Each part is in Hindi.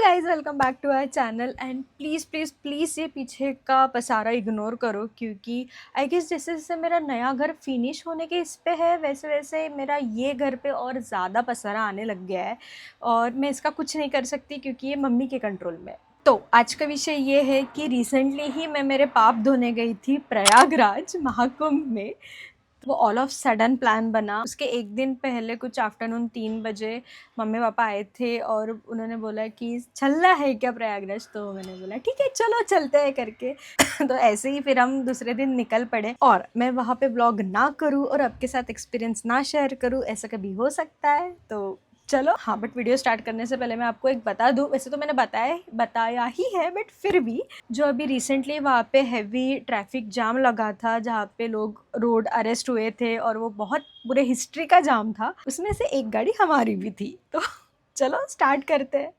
Guys welcome back to our channel and please please please ये पीछे का पसारा इग्नोर करो क्योंकि आई गेस जैसे जैसे मेरा नया घर फिनिश होने के इस पे है वैसे वैसे मेरा ये घर पे और ज़्यादा पसारा आने लग गया है और मैं इसका कुछ नहीं कर सकती क्योंकि ये मम्मी के कंट्रोल में है। तो आज का विषय ये है कि रिसेंटली ही मैं मेरे पाप धोने गई थी प्रयागराज महाकुंभ में। वो ऑल ऑफ सडन प्लान बना। उसके एक दिन पहले कुछ आफ्टरनून 3 बजे मम्मी पापा आए थे और उन्होंने बोला कि चलना है क्या प्रयागराज, तो मैंने बोला ठीक है चलो चलते हैं करके तो ऐसे ही फिर हम दूसरे दिन निकल पड़े। और मैं वहाँ पे ब्लॉग ना करूँ और आपके साथ एक्सपीरियंस ना शेयर करूँ, ऐसा कभी हो सकता है तो चलो। हाँ, बट वीडियो स्टार्ट करने से पहले मैं आपको एक बता दूँ, वैसे तो मैंने बताया ही है बट फिर भी जो अभी रिसेंटली वहाँ पे हैवी ट्रैफिक जाम लगा था जहाँ पे लोग रोड अरेस्ट हुए थे और वो बहुत बुरे हिस्ट्री का जाम था, उसमें से एक गाड़ी हमारी भी थी। तो चलो स्टार्ट करते हैं।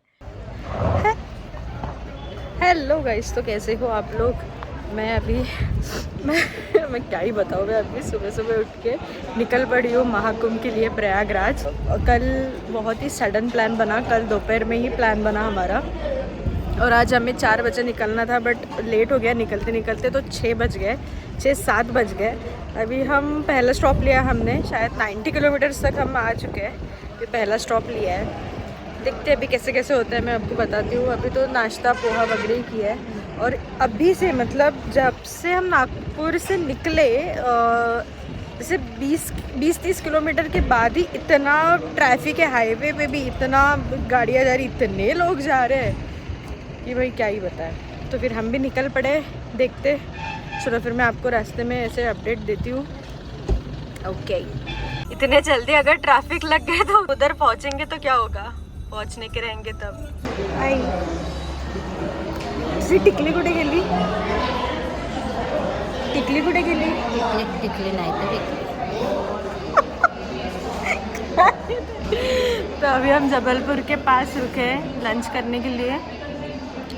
हेलो गाइस, तो कैसे हो आप लोग? मैं अभी मैं क्या ही बताऊँ, मैं अभी सुबह सुबह उठ के निकल पड़ी हूँ महाकुंभ के लिए प्रयागराज। कल बहुत ही सडन प्लान बना, कल दोपहर में ही प्लान बना हमारा और आज हमें 4 बजे निकलना था बट लेट हो गया निकलते निकलते, तो 6 बज गए, 6-7 बज गए। अभी हम पहला स्टॉप लिया हमने, शायद 90 किलोमीटर्स तक हम आ चुके हैं, ये पहला स्टॉप लिया है। देखते हैं अभी कैसे कैसे होता है, मैं आपको बताती हूँ। अभी तो नाश्ता पोहा वगैरह ही किया है और अभी से मतलब जब से हम नागपुर से निकले जैसे 20-30 किलोमीटर के बाद ही इतना ट्रैफिक है, हाईवे पे भी इतना गाड़ियाँ जा रही, इतने लोग जा रहे हैं कि भाई क्या ही बताएं। तो फिर हम भी निकल पड़े, देखते चलो फिर मैं आपको रास्ते में ऐसे अपडेट देती हूँ। ओके, इतने जल्दी अगर ट्रैफिक लग गए तो उधर पहुँचेंगे तो क्या होगा, पहुँचने के रहेंगे तब। आई टिकली कुठे गेली? टिकली कुठे गेली? टिकली नाही तर तो अभी हम जबलपुर के पास रुके लंच करने के लिए।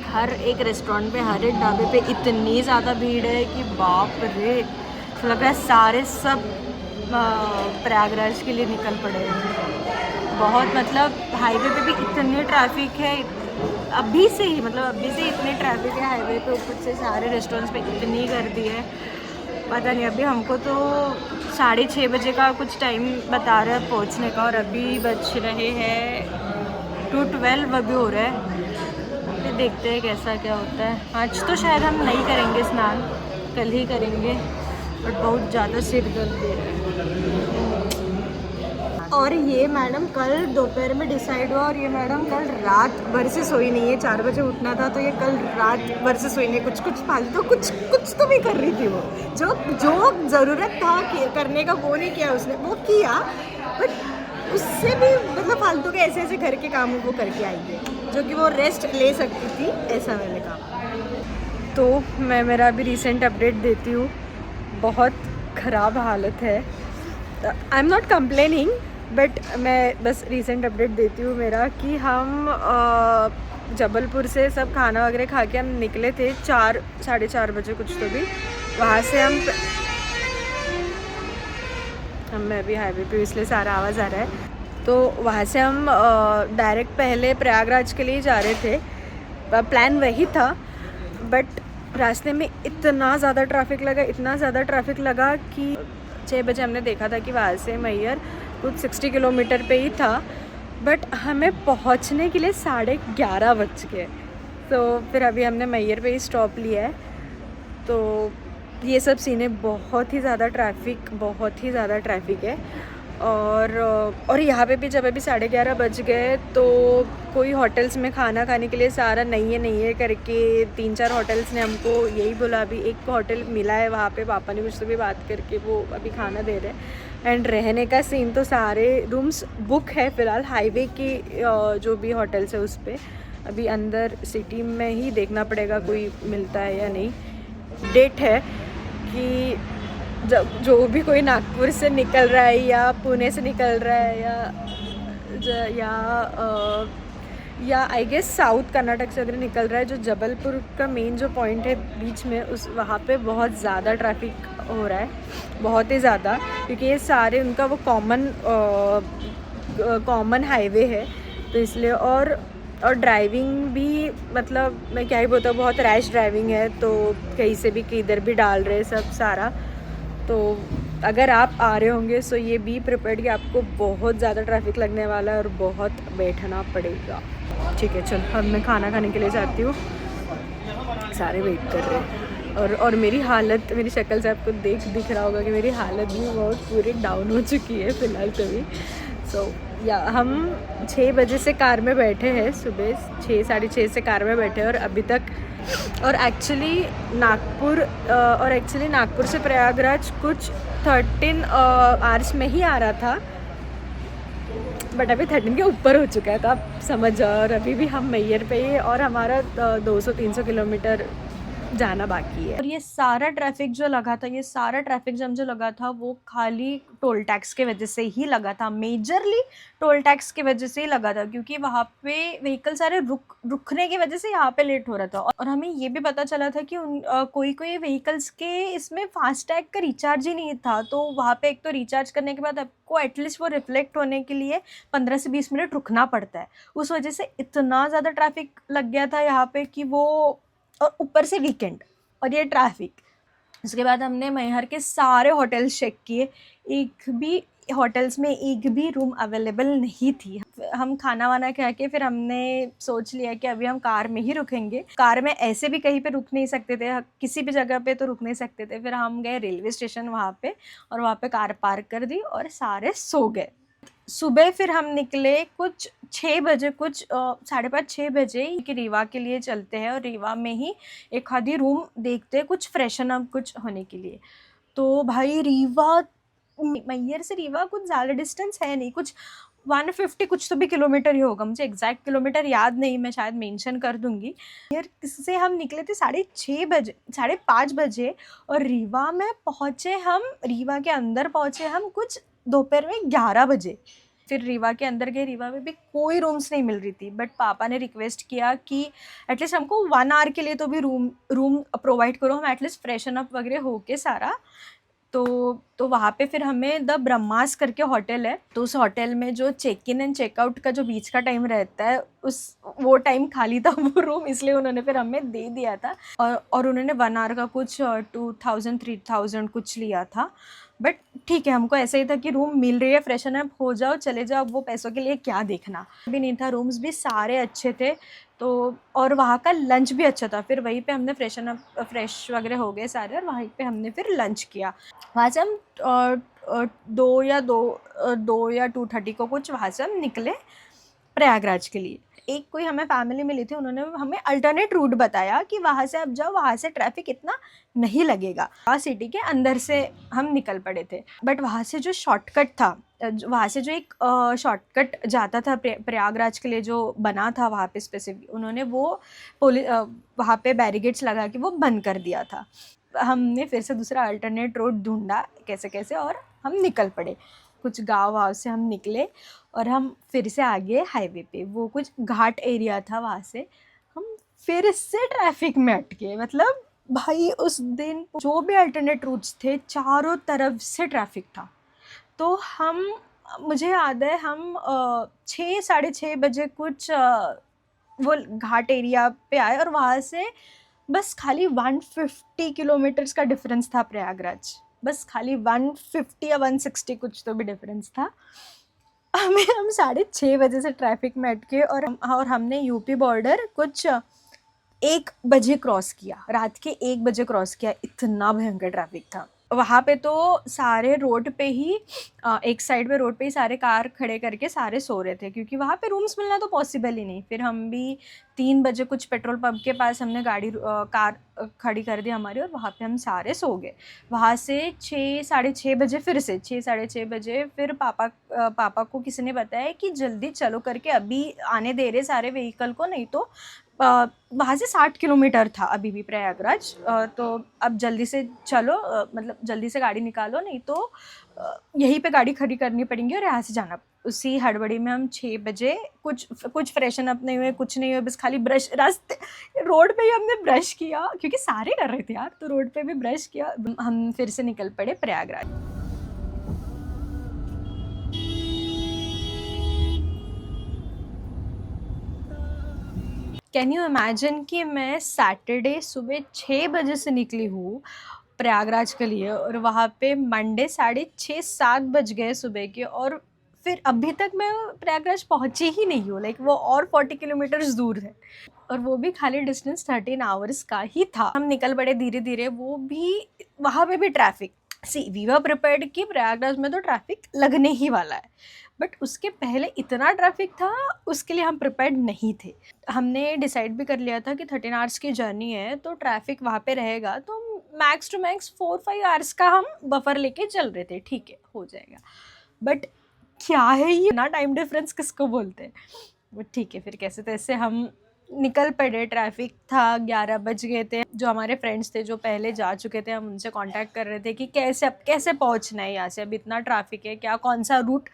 हर एक रेस्टोरेंट पे, हर एक ढाबे पे इतनी ज़्यादा भीड़ है कि बाप रे, तो लग रहा है सारे सब प्रयागराज के लिए निकल पड़े हैं। बहुत मतलब हाईवे पे भी इतनी ट्रैफिक है अभी से ही, मतलब अभी से इतनी ट्रैफिक है हाईवे पे, ऊपर से सारे रेस्टोरेंट्स पे इतनी गर्दी है पता नहीं। अभी हमको तो 6:30 बजे का कुछ टाइम बता रहा है पहुंचने का और अभी बज रहे हैं 2:12 अभी हो रहा है। फिर देखते हैं कैसा क्या होता है। आज तो शायद हम नहीं करेंगे स्नान, कल ही करेंगे, बट बहुत ज़्यादा सिर दर्द दे रहा है। और ये मैडम कल दोपहर में डिसाइड हुआ और ये मैडम कल रात भर से सोई नहीं है, 4 बजे उठना था तो ये कल रात भर से सोई नहीं, कुछ फालतू कुछ तो भी कर रही थी। वो जो ज़रूरत था करने का वो नहीं किया उसने, वो किया बट उससे भी मतलब फालतू के ऐसे ऐसे घर के कामों को करके आई है जो कि वो रेस्ट ले सकती थी, ऐसा मैंने कहा। तो मैं मेरा अभी रिसेंट अपडेट देती हूँ। बहुत ख़राब हालत है, I am not complaining but मैं बस रिसेंट अपडेट देती हूँ मेरा कि हम जबलपुर से सब खाना वगैरह खा के हम निकले थे 4-4:30 बजे कुछ तो भी। वहाँ से हम मैं अभी हाईवे पे इसलिए सारा आवाज़ आ रहा है। तो वहाँ से हम डायरेक्ट पहले प्रयागराज के लिए जा रहे थे, प्लान वही था बट रास्ते में इतना ज़्यादा ट्रैफिक लगा कि 6 बजे हमने देखा था कि वहाँ से मैयर कुछ 60 किलोमीटर पे ही था बट हमें पहुँचने के लिए 11:30 बज गए। तो फिर अभी हमने मैयर पे ही स्टॉप लिया है। तो ये सब सीने, बहुत ही ज़्यादा ट्रैफिक है। और यहाँ पे भी जब अभी 11:30 बज गए तो कोई होटल्स में खाना खाने के लिए सारा नहीं है करके 3-4 होटल्स ने हमको यही बोला। अभी एक होटल मिला है, वहाँ पे पापा ने मुझसे भी बात करके वो अभी खाना दे रहे हैं। एंड रहने का सीन तो सारे रूम्स बुक है फ़िलहाल, हाईवे की जो भी होटल्स है उस पर। अभी अंदर सिटी में ही देखना पड़ेगा कोई मिलता है या नहीं। डेट है कि जो भी कोई नागपुर से निकल रहा है या पुणे से निकल रहा है या आई गेस साउथ कर्नाटक से अगर निकल रहा है, जो जबलपुर का मेन जो पॉइंट है बीच में, उस वहाँ पे बहुत ज़्यादा ट्रैफिक हो रहा है, बहुत ही ज़्यादा, क्योंकि ये सारे उनका वो कॉमन हाईवे है तो इसलिए। और और ड्राइविंग भी मतलब मैं क्या ही बोलता हूँ, बहुत रैश ड्राइविंग है, तो कहीं से भी किधर भी डाल रहे सब सारा। तो अगर आप आ रहे होंगे सो ये बी प्रिपेयर्ड कि आपको बहुत ज़्यादा ट्रैफिक लगने वाला है और बहुत बैठना पड़ेगा। ठीक है, चल अब मैं खाना खाने के लिए जाती हूँ, सारे वेट कर रहे हैं। और मेरी हालत, मेरी शक्ल से आपको दिख रहा होगा कि मेरी हालत भी बहुत पूरी डाउन हो चुकी है फ़िलहाल तो भी। सो या हम 6 बजे से कार में बैठे हैं, सुबह 6 साढ़े 6 से कार में बैठे हैं, और अभी तक और एक्चुअली नागपुर से प्रयागराज कुछ 13 आवर्स में ही आ रहा था, बट अभी 13 के ऊपर हो चुका है, तो आप समझ जाओ। और अभी भी हम मैयर पे ही, और हमारा 200-300 किलोमीटर जाना बाकी है। और ये सारा ट्रैफिक जो लगा था, ये सारा ट्रैफिक जम जो लगा था, वो खाली टोल टैक्स के वजह से ही लगा था, मेजरली टोल टैक्स की वजह से ही लगा था, क्योंकि वहाँ पे व्हीकल सारे रुकने की वजह से यहाँ पे लेट हो रहा था। और हमें ये भी पता चला था कि कोई व्हीकल्स के इसमें फास्टैग का रिचार्ज ही नहीं था, तो वहाँ पे एक तो रिचार्ज करने के बाद आपको एटलीस्ट वो रिफ्लेक्ट होने के लिए 15 से 20 मिनट रुकना पड़ता है। उस वजह से इतना ज़्यादा ट्रैफिक लग गया था यहाँ पे कि वो, और ऊपर से वीकेंड और ये ट्रैफिक। उसके बाद हमने मैहर के सारे होटल्स चेक किए, एक भी होटल्स में एक भी रूम अवेलेबल नहीं थी। हम खाना वाना खा के फिर हमने सोच लिया कि अभी हम कार में ही रुकेंगे। कार में ऐसे भी कहीं पे रुक नहीं सकते थे, किसी भी जगह पे तो रुक नहीं सकते थे। फिर हम गए रेलवे स्टेशन वहाँ पे, और वहाँ पे कार पार्क कर दी और सारे सो गए। सुबह फिर हम निकले कुछ 6 बजे, कुछ 5:30-6 बजे कि रीवा के लिए चलते हैं, और रीवा में ही एक आधी रूम देखते हैं कुछ फ्रेशन अप कुछ होने के लिए। तो भाई रीवा, मैहर से रीवा कुछ ज़्यादा डिस्टेंस है नहीं, कुछ 150 कुछ तो भी किलोमीटर ही होगा, मुझे एग्जैक्ट किलोमीटर याद नहीं, मैं शायद मेंशन कर दूंगी। यार इससे हम निकले थे 5:30 बजे, और रीवा में पहुँचे हम, रीवा के अंदर पहुँचे हम कुछ दोपहर में 11 बजे। फिर रीवा के अंदर गए, रीवा में भी कोई रूम्स नहीं मिल रही थी, बट पापा ने रिक्वेस्ट किया कि एटलीस्ट हमको 1 आवर के लिए तो भी रूम प्रोवाइड करो, हम एटलीस्ट फ्रेशन अप वगैरह होके सारा। तो वहाँ पे फिर हमें द ब्रह्मास करके होटल है, तो उस होटल में जो चेक इन एंड चेकआउट का जो बीच का टाइम रहता है, वो टाइम खाली था वो रूम, इसलिए उन्होंने फिर हमें दे दिया था। और उन्होंने 1 आवर का कुछ 2000-3000 कुछ लिया था, बट ठीक है, हमको ऐसा ही था कि रूम मिल रही है, फ्रेशन अप हो जाओ चले जाओ, वो पैसों के लिए क्या देखना भी नहीं था। रूम्स भी सारे अच्छे थे, तो और वहाँ का लंच भी अच्छा था। फिर वहीं पे हमने फ्रेश वगैरह हो गए सारे, और वहीं पे हमने फिर लंच किया। वहाँ से हम 2 या 2:30 को कुछ वहाँ से हम निकले प्रयागराज के लिए। एक कोई हमें फैमिली मिली थी, उन्होंने हमें अल्टरनेट रूट बताया कि वहाँ से आप जाओ, वहाँ से ट्रैफिक इतना नहीं लगेगा। सिटी के अंदर से हम निकल पड़े थे, बट वहाँ से जो शॉर्टकट था, वहाँ से जो एक शॉर्टकट जाता था प्रयागराज के लिए जो बना था वहाँ पे स्पेसिफिक, उन्होंने वो वहाँ पे बैरिकेड्स लगा के वो बंद कर दिया था। हमने फिर से दूसरा अल्टरनेट रोड ढूंढा कैसे कैसे, और हम निकल पड़े। कुछ गाँव से हम निकले और हम फिर से आ गए हाईवे पे, वो कुछ घाट एरिया था, वहाँ से हम फिर से ट्रैफिक में अटके। मतलब भाई उस दिन जो भी अल्टरनेट रूट्स थे, चारों तरफ से ट्रैफिक था। तो मुझे याद है हम 6-6:30 बजे कुछ वो घाट एरिया पे आए, और वहाँ से बस खाली 150 किलोमीटर्स का डिफरेंस था प्रयागराज, बस खाली 150 या 160 कुछ तो भी डिफरेंस था। हम 6:30 बजे से ट्रैफिक में अटके, और हमने यूपी बॉर्डर कुछ 1 बजे क्रॉस किया, रात के 1 बजे क्रॉस किया। इतना भयंकर ट्रैफिक था वहाँ पे, तो सारे रोड पे ही एक साइड पे रोड पे ही सारे कार खड़े करके सारे सो रहे थे, क्योंकि वहाँ पे रूम्स मिलना तो पॉसिबल ही नहीं। फिर हम भी 3 बजे कुछ पेट्रोल पंप के पास हमने कार खड़ी कर दी हमारी, और वहाँ पे हम सारे सो गए। वहाँ से 6-6:30 बजे फिर से 6-6:30 बजे फिर पापा को किसी ने बताया कि जल्दी चलो करके, अभी आने दे रहे सारे व्हीकल को, नहीं तो वहाँ से 60 किलोमीटर था अभी भी प्रयागराज, तो अब जल्दी से चलो, मतलब जल्दी से गाड़ी निकालो, नहीं तो यहीं पे गाड़ी खड़ी करनी पड़ेगी और यहाँ से जाना। उसी हड़बड़ी में हम 6 बजे कुछ फ्रेशन अप नहीं हुए, कुछ नहीं हुए, बस खाली ब्रश, रास्ते रोड पे ही हमने ब्रश किया, क्योंकि सारे कर रहे थे यार, तो रोड पे भी ब्रश किया। हम फिर से निकल पड़े प्रयागराज। कैन यू इमेजिन कि मैं सैटरडे सुबह 6 बजे से निकली हूँ प्रयागराज के लिए, और वहाँ पे मंडे 6:30-7 बज गए सुबह के, और फिर अभी तक मैं प्रयागराज पहुँची ही नहीं हूँ। लाइक वो और 40 किलोमीटर्स दूर है, और वो भी खाली डिस्टेंस 13 आवर्स का ही था। हम निकल पड़े धीरे धीरे, वो भी वहाँ पे भी traffic. See we were prepared कि प्रयागराज में तो ट्रैफिक लगने ही वाला है, बट उसके पहले इतना ट्रैफिक था, उसके लिए हम प्रिपेयर्ड नहीं थे। हमने डिसाइड भी कर लिया था कि 13 आवर्स की जर्नी है तो ट्रैफिक वहाँ पे रहेगा, तो मैक्स टू मैक्स 4-5 आवर्स का हम बफर लेके चल रहे थे, ठीक है हो जाएगा। बट क्या है ये ना, टाइम डिफरेंस किसको बोलते हैं। बट ठीक है, फिर कैसे तैसे हम निकल पड़े। ट्रैफिक था, 11 बज गए थे। जो हमारे फ्रेंड्स थे जो पहले जा चुके थे, हम उनसे कांटेक्ट कर रहे थे कि कैसे पहुंचना है यहाँ से, अब इतना ट्रैफिक है, क्या कौन सा रूट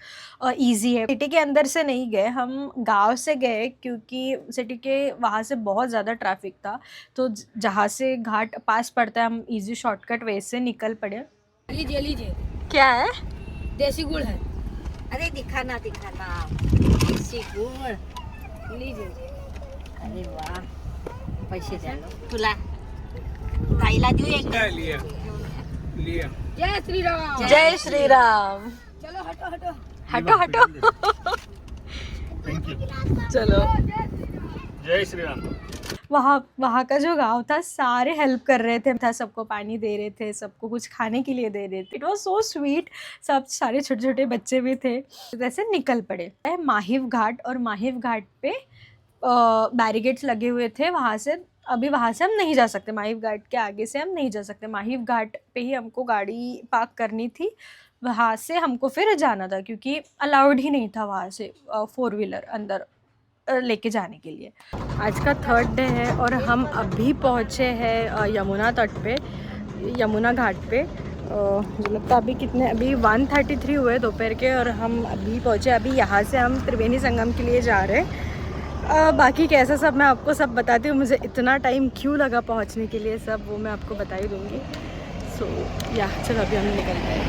इजी है। सिटी के अंदर से नहीं गए हम, गांव से गए, क्योंकि सिटी के वहाँ से बहुत ज़्यादा ट्रैफिक था, तो जहाँ से घाट पास पड़ता है हम इजी शॉर्टकट वे से निकल पड़े। लीजिए क्या है? देसी गुड़ है। अरे दिखाना देसी गुड़ लीजिए। अरे वाह, पैसे द्या तुला, ताईला देऊ एक। लिया जय श्री राम। जय श्री राम। चलो हटो हटो हटो थैंक यू। चलो। जय श्री राम। वहाँ का जो गांव था, सारे हेल्प कर रहे थे, सबको पानी दे रहे थे, सबको कुछ खाने के लिए दे रहे थे। It was so sweet. सब सारे छोटे छोटे बच्चे भी थे। वैसे निकल पड़े माहिव घाट, और माहिव घाट पे बैरिकेड्स लगे हुए थे। वहाँ से हम नहीं जा सकते, माहिव घाट के आगे से हम नहीं जा सकते। माहिव घाट पे ही हमको गाड़ी पार्क करनी थी, वहाँ से हमको फिर जाना था, क्योंकि अलाउड ही नहीं था वहाँ से 4 व्हीलर अंदर लेके जाने के लिए। आज का 3rd डे है और हम अभी पहुँचे हैं यमुना तट पे, यमुना घाट पे। मुझे लगता है अभी 1:33 हुए दोपहर के, और हम अभी पहुँचे। अभी यहाँ से हम त्रिवेणी संगम के लिए जा रहे हैं। बाकी कैसा सब मैं आपको सब बताती हूँ, मुझे इतना टाइम क्यों लगा पहुँचने के लिए, सब वो मैं आपको बता ही दूँगी। सो या चलो अभी हम निकलते हैं।